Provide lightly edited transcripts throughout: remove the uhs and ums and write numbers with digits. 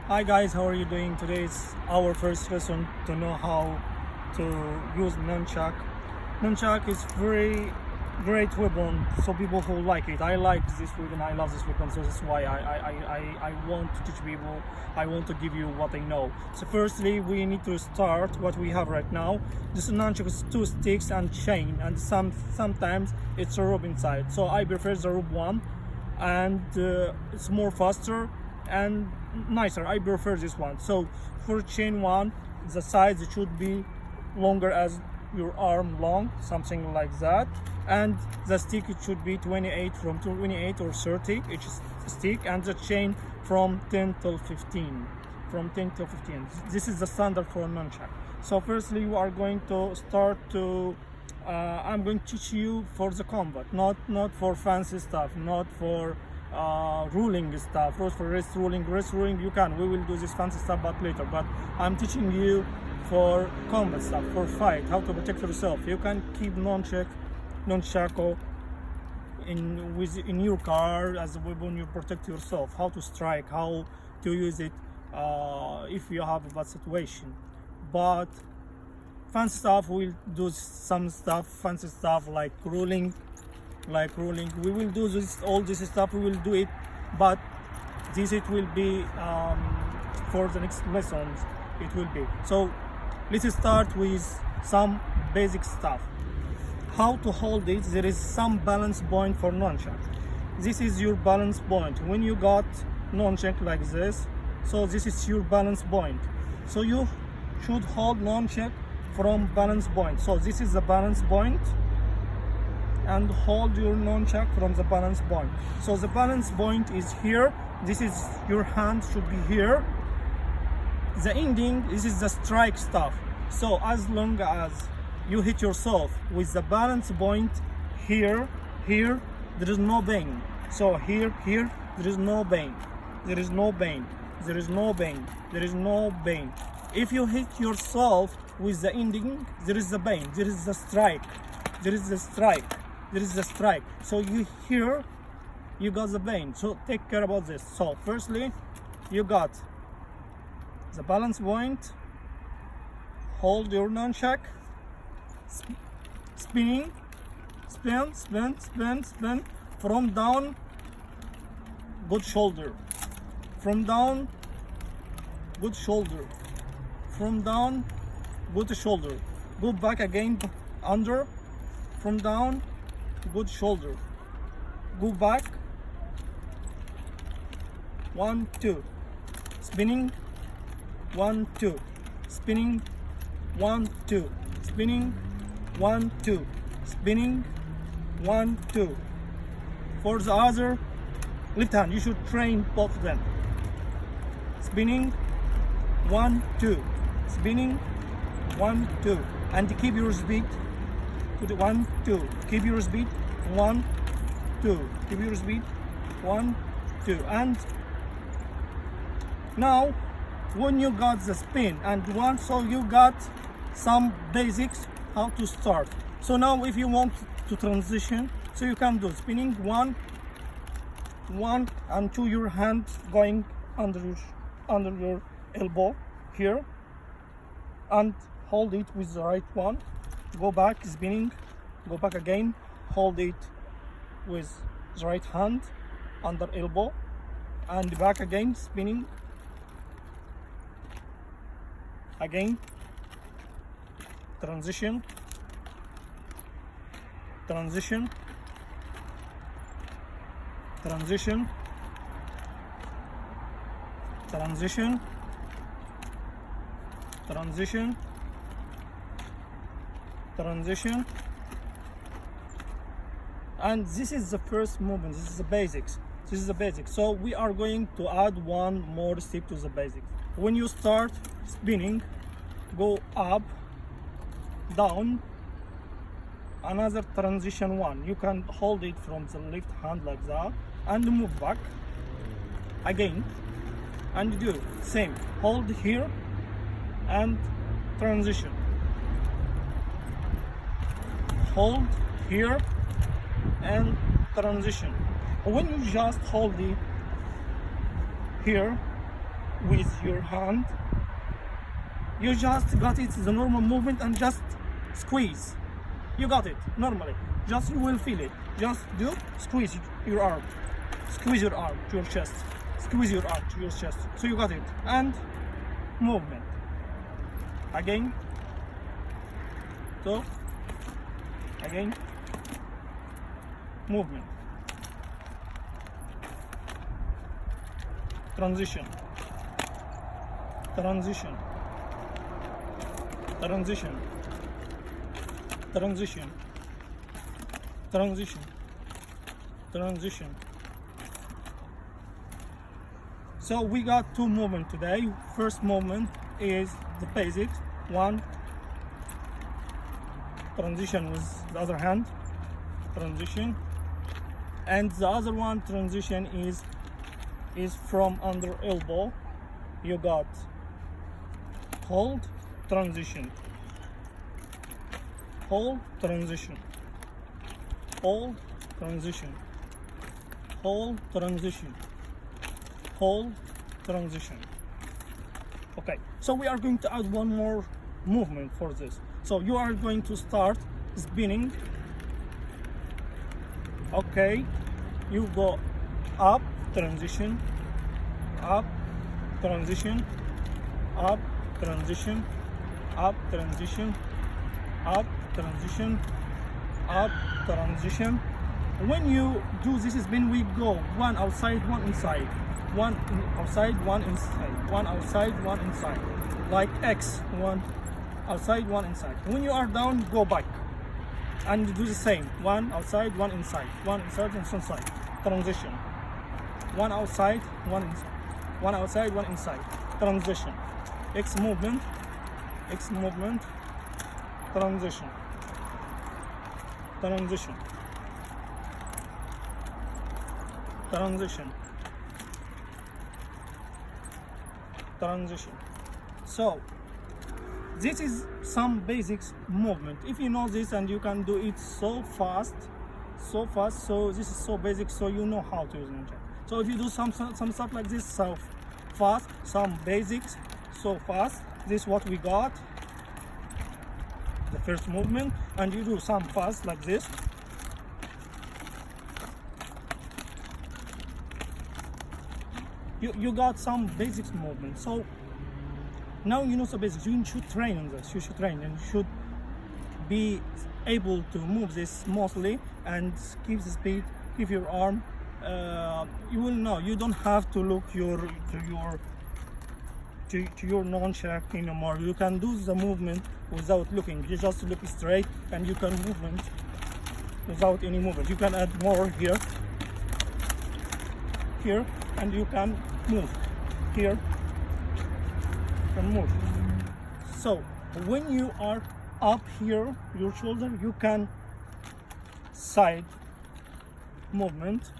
Hi guys, how are you doing? Today is our first lesson to know how to use Nunchak. Nunchak is very great weapon, so people who like it. I like this weapon, I love this weapon, so that's why I want to teach people, I want to give you what I know. So firstly, we need to start what we have right now. This Nunchak is 2 sticks and chain, and sometimes it's a rope inside. So I prefer the rope one, and it's more faster and nicer. I prefer this one. So for chain one, the size it should be longer as your arm long, something like that, and the stick it should be 28 from 28 or 30 each stick, and the chain from 10 till 15, from 10 till 15. This is the standard for nunchuck. So firstly you are going to start to I'm going to teach you for the combat, not for fancy stuff, not for ruling stuff, for wrist ruling. You can, we will do this fancy stuff but later, but I'm teaching you for combat stuff, for fight, how to protect yourself. You can keep nunchaku in your car as a weapon. You protect yourself, how to strike, how to use it if you have a bad situation. But fancy stuff, we'll do some stuff, fancy stuff like ruling. We will do all this stuff, we will do it, but this it will be for the next lessons it will be. So let's start with some basic stuff. How to hold it. There is some balance point for nunchuck. This is your balance point. When you got nunchuck like this, so this is your balance point. So you should hold nunchuck from balance point. So this is the balance point, and hold your nunchuck from the balance point. So the balance point is here. This is your hand should be here. The ending, this is the strike stuff. So as long as you hit yourself with the balance point here, there is no pain. So here, there is no pain. There is no pain. There is no pain. There is no pain. If you hit yourself with the ending, there is the pain. There is the strike. There is the strike. There is the strike. So you here, you got the pain. So take care about this. So firstly, you got the balance point. Hold your nunchuck. Spinning, spin. From down, good shoulder. From down, good shoulder. From down, good shoulder. Go back again, under. From down, good shoulder. Go back. 1 2. Spinning. 1 2. Spinning. 1 2. Spinning. 1 2. Spinning. 1 2. For the other left hand, you should train both of them. Spinning. 1 2. Spinning. 1 2. And keep your speed to the 1 2. Keep your speed. 1 2. Keep your speed. 1 2. And now when you got the spin and one, so you got some basics how to start. So now if you want to transition, so you can do spinning 1 and 2, your hand going under your elbow here, and hold it with the right one. Go back, spinning, go back again, hold it with the right hand under elbow, and back again, spinning again, transition, and this is the first movement. This is the basics. So we are going to add one more step to the basics. When you start spinning, go up, down, another transition 1. You can hold it from the left hand like that and move back again, and do same. Hold here and transition. Hold here and transition. When you just hold it here, with your hand. You just got it, the normal movement, and just squeeze. You got it normally. Just you will feel it. Just do squeeze your arm. Squeeze your arm to your chest. Squeeze your arm to your chest. So you got it. And movement. Again. So again. Movement. Transition. Transition. Transition. Transition. Transition. Transition. So we got two movements today. First movement is the basic one. Transition with the other hand. Transition. And the other one transition is from under elbow. You got hold, transition, hold, transition, hold, transition, hold, transition, hold, transition. Okay, so we are going to add one more movement for this. So you are going to start spinning. Okay, you go up, transition, up, transition, up, transition, up, transition, up, transition, up, transition. When you do this spin, we go one outside, one inside, one outside, one inside, one outside, one inside, like X, one outside, one inside. When you are down, go back and do the same, one outside, one inside, one inside, and inside. Transition, one outside, one inside, one outside, one inside. Transition, X movement, transition, transition, transition, transition. So this is some basics movement. If you know this and you can do it so fast, so this is so basic, so you know how to use Nunchaku. So if you do some stuff like this so fast, some basics so fast, this is what we got, the first movement, and you do some fast like this. You got some basics movement. So now you know the basics. You should train on this. You should train and you should be able to move this smoothly and keep the speed, keep your arm. You will know. You don't have to look to your nunchaku anymore. You can do the movement without looking. You just look straight and you can movement without any movement. You can add more here, and you can move here. You can move. So when you are up here, your shoulder, you can side movement,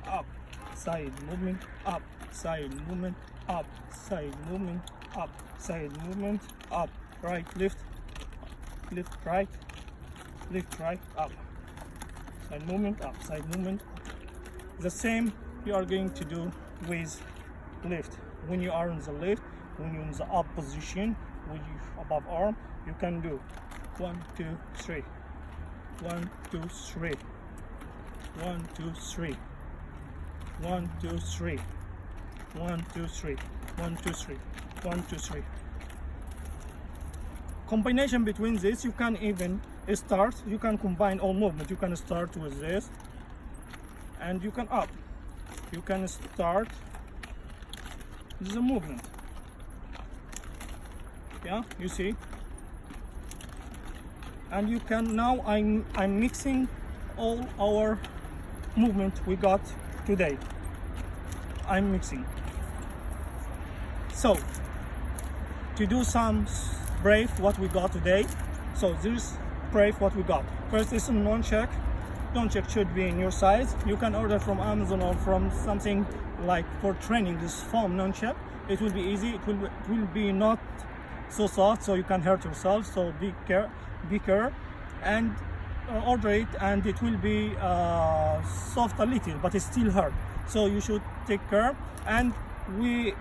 up, side movement, up, side movement, up, side movement, up, side movement, up, right, lift, right, up, side movement, up, side movement. The same you are going to do with lift. When you are in the lift, when you're in the up position, with your above arm, you can do 1, 2, 3, 1, 2, 3, 1, 2, 3, 1, 2, 3, 1, 2, 3, 1, 2, 3, 1, 2, 3. Combination between this, you can even start, you can combine all movement. You can start with this and you can up. You can start the movement. Yeah, you see. And you can now I'm mixing all our movement we got today. I'm mixing. So to do some brief what we got today. So this brief what we got. First is some nunchaku. Nunchaku should be in your size. You can order from Amazon or from something like for training this foam nunchaku. It will be easy. It will be not so soft, so you can hurt yourself. So be careful and order it, and it will be soft a little, but it still hurt. so you should take care. And we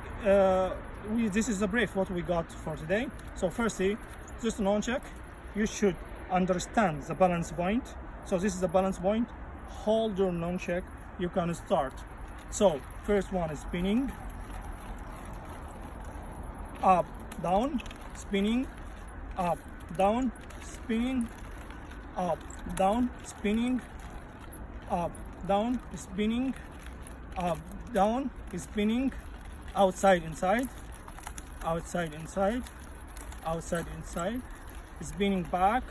this is the brief what we got for today. So firstly, just a nunchuck, you should understand the balance point. So this is the balance point. Hold your nunchuck, you can start. So first one is spinning, up, down, spinning, up, down, spinning, up, down, spinning, up, down, spinning, up, down, spinning, outside, inside, outside, inside, outside, inside, spinning back,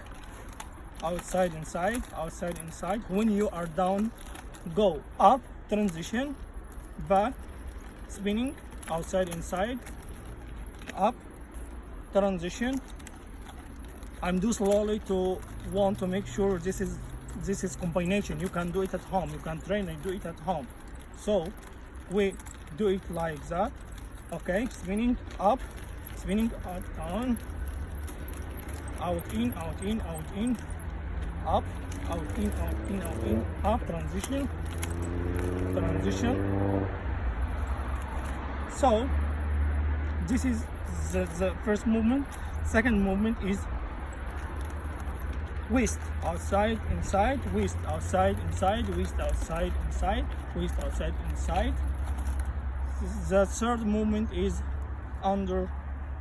outside, inside, outside, inside. When you are down, go up, transition, back, spinning, outside, inside, up, transition. I'm do slowly to want to make sure this is combination. You can do it at home, you can train and do it at home. So we do it like that. Okay, spinning up, spinning up, down, out, in, out, in, out, in, up, out, in, out, in, out, in, up, transition, transition. So this is the first movement. Second movement is waist outside, inside, waist outside, inside, waist outside, inside, waist outside, inside. The third movement is under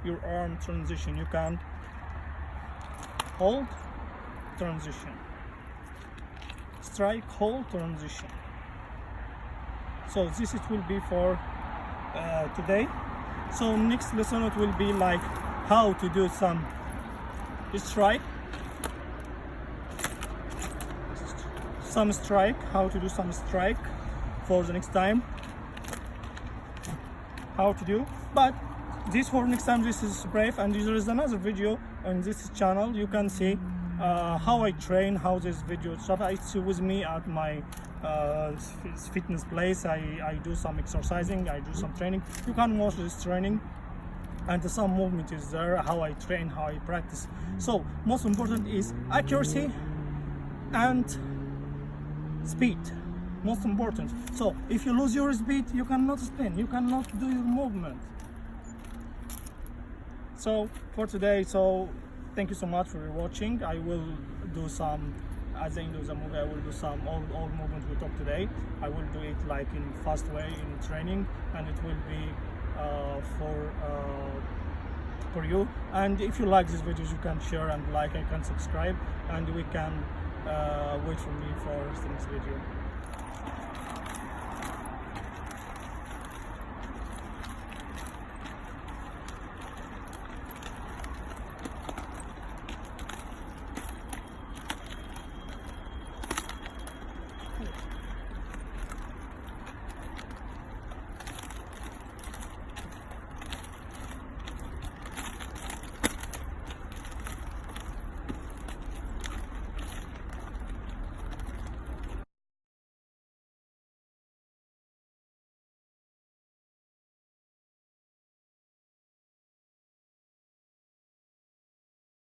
your arm transition. You can hold, transition, strike, hold, transition. So this it will be for today. So next lesson it will be like how to do some strike, how to do some strike for the next time, how to do. But this for next time, this is brief, and there is another video on this channel. You can see how I train, how this video stuff. It's with me at my fitness place. I do some exercising, I do some training. You can watch this training, and some movement is there, how I train, how I practice. So most important is accuracy and speed, most important. So if you lose your speed, you cannot spin, you cannot do your movement. So for today, so thank you so much for watching. I will do some, at the end of the movie, I will do some all movement we talked today. I will do it like in fast way in training, and it will be for you. And if you like these videos, you can share and like, I can subscribe, and we can wait for me for the next video.